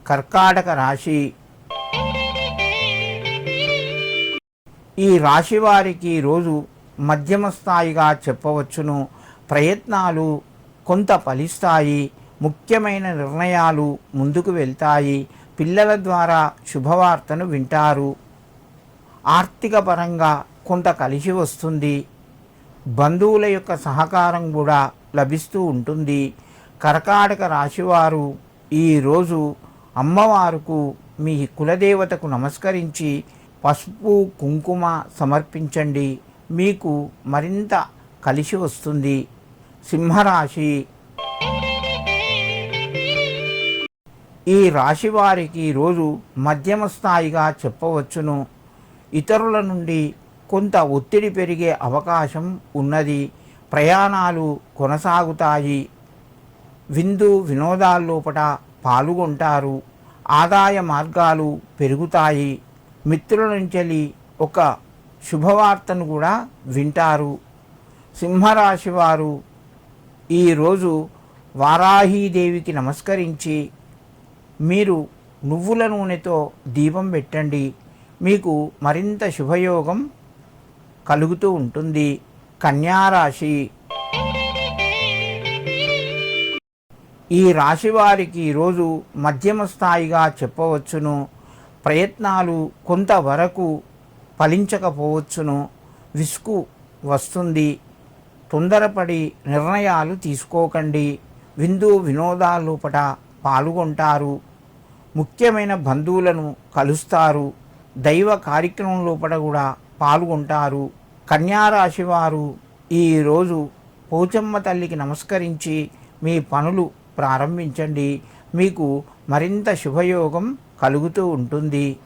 కర్కాటక రాశి. ఈ రాశి వారికి రోజు మధ్యమ స్థాయిగా చెప్పవచ్చును. ప్రయత్నాలు కొంత ఫలిస్తాయి. ముఖ్యమైన నిర్ణయాలు ముందుకు వెళ్తాయి. పిల్లల ద్వారా శుభవార్తను వింటారు. ఆర్థిక పరంగా కొంత కలిసి వస్తుంది. బంధువుల యొక్క సహకారం కూడా లభిస్తూ ఉంటుంది. కర్కాటక రాశివారు ఈరోజు అమ్మవారుకు మీ కులదేవతకు నమస్కరించి పసుపు కుంకుమ సమర్పించండి. మీకు మరింత కలిసి వస్తుంది. సింహరాశి. ఈ రాశి వారికి రోజు మధ్యమ స్థాయిగా చెప్పవచ్చును. ఇతరుల నుండి కొంత ఒత్తిడి పెరిగే అవకాశం ఉన్నది. ప్రయాణాలు కొనసాగుతాయి. విందు వినోదాల్లోపట పాల్గొంటారు. ఆదాయ మార్గాలు పెరుగుతాయి. మిత్రుల నుంచి ఒక శుభవార్తను కూడా వింటారు. సింహరాశి వారు ఈరోజు వారాహీదేవికి నమస్కరించి మీరు నువ్వుల నూనెతో దీపం పెట్టండి. మీకు మరింత శుభయోగం కలుగుతూ ఉంటుంది. కన్యారాశి. ఈ రాశి వారికి ఈరోజు మధ్యమ స్థాయిగా చెప్పవచ్చును. ప్రయత్నాలు కొంతవరకు ఫలించకపోవచ్చును. విసుగు వస్తుంది. తొందరపడి నిర్ణయాలు తీసుకోకండి. విందు వినోదాలలోపట పాల్గొంటారు. ముఖ్యమైన బంధువులను కలుస్తారు. దైవ కార్యక్రమం లోపల కూడా పాల్గొంటారు. కన్యారాశి వారు ఈరోజు పోచమ్మ తల్లికి నమస్కరించి మీ పనులు ప్రారంభించండి. మీకు మరింత శుభయోగం కలుగుతూ ఉంటుంది.